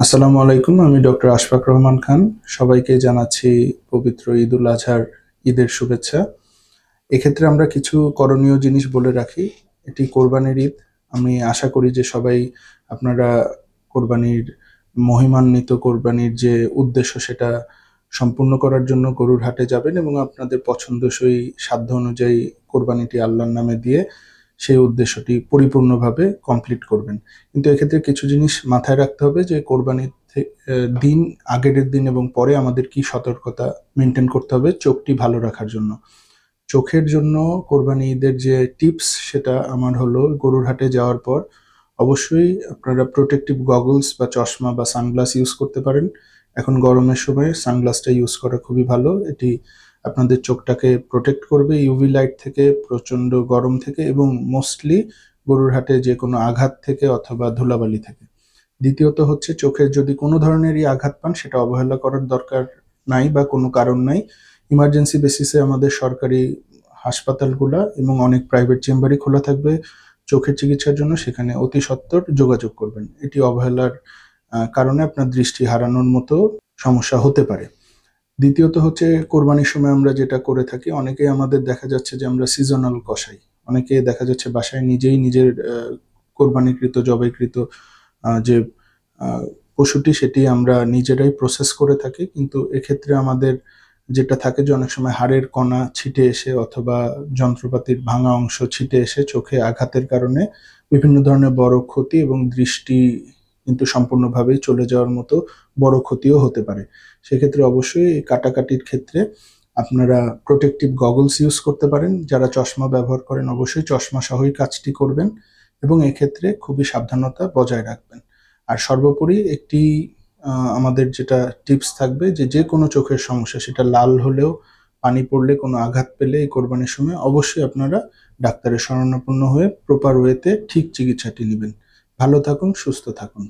আসসালামু আলাইকুম। আমি ডক্টর আশফাক রহমান খান। সবাইকে জানাচ্ছি পবিত্র ঈদ উল আজহার ঈদের শুভেচ্ছা। এক্ষেত্রে আমরা কিছু করণীয় জিনিস বলে রাখি। এটি কোরবানির ঈদ। আমি আশা করি যে সবাই আপনারা কোরবানির মহিমান্বিত কোরবানির যে উদ্দেশ্য সেটা সম্পূর্ণ করার জন্য গরুর হাটে যাবেন এবং আপনাদের পছন্দসই সাধ্য অনুযায়ী কোরবানিটি আল্লাহর নামে দিয়ে সেই উদ্দেশ্যটি পরিপূর্ণভাবে কমপ্লিট করবেন। কিন্তু এক্ষেত্রে কিছু জিনিস মাথায় রাখতে হবে যে কোরবানির দিন, আগের দিন এবং পরে আমাদের কি সতর্কতা মেনটেন করতে হবে চোখটি ভালো রাখার জন্য। চোখের জন্য কোরবানি ঈদের যে টিপস সেটা আমার হলো, গরুর হাটে যাওয়ার পর অবশ্যই আপনারা প্রোটেক্টিভ গগলস বা চশমা বা সানগ্লাস ইউজ করতে পারেন। এখন গরমের সময় সানগ্লাসটা ইউজ করা খুবই ভালো। এটি আপনাদের চোখটাকে প্রোটেক্ট করবে ইউভি লাইট থেকে, প্রচন্ড গরম থেকে এবং মোস্টলি গরুর হাটে যে কোনো আঘাত থেকে অথবা ধুলাবালি থেকে। দ্বিতীয়ত হচ্ছে, চোখের যদি কোনো ধরনেরই আঘাত পান সেটা অবহেলা করার দরকার নাই বা কোনো কারণ নাই। ইমার্জেন্সি বেসিসে আমাদের সরকারি হাসপাতালগুলা এবং অনেক প্রাইভেট চেম্বারই খোলা থাকবে চোখের চিকিৎসার জন্য। সেখানে অতি সত্বর যোগাযোগ করবেন। এটি অবহেলার কারণে আপনার দৃষ্টি হারানোর মতো সমস্যা হতে পারে। দ্বিতীয়ত হচ্ছে, কোরবানির সময় আমরা যেটা করে থাকি, অনেকেই আমাদের দেখা যাচ্ছে যে আমরা সিজনাল কষাই। অনেকে দেখা যাচ্ছে বাসায় নিজেই নিজের কোরবানিকৃত জবাইকৃত যে পশুটি সেটি আমরা নিজেরাই প্রসেস করে থাকি। কিন্তু এক্ষেত্রে আমাদের যেটা থাকে যে অনেক সময় হাড়ের কণা ছিটে এসে অথবা যন্ত্রপাতির ভাঙা অংশ ছিটে এসে চোখে আঘাতের কারণে বিভিন্ন ধরনের বড় ক্ষতি এবং দৃষ্টি কিন্তু সম্পূর্ণভাবেই চলে যাওয়ার মতো বড় ক্ষতিও হতে পারে। সেক্ষেত্রে অবশ্যই এই কাটাকাটির ক্ষেত্রে আপনারা প্রোটেক্টিভ গগলস ইউজ করতে পারেন। যারা চশমা ব্যবহার করেন অবশ্যই চশমা সহই কাজটি করবেন এবং এক্ষেত্রে খুবই সাবধানতা বজায় রাখবেন। আর সর্বোপরি একটি আমাদের যেটা টিপস থাকবে যে যে কোনো চোখের সমস্যা, সেটা লাল হলেও, পানি পড়লে, কোনো আঘাত পেলে এই কোরবানির সময় অবশ্যই আপনারা ডাক্তারের শরণাপন্ন হয়ে প্রপার ওয়েতে ঠিক চিকিৎসাটি নেবেন। ভালো থাকুন, সুস্থ থাকুন।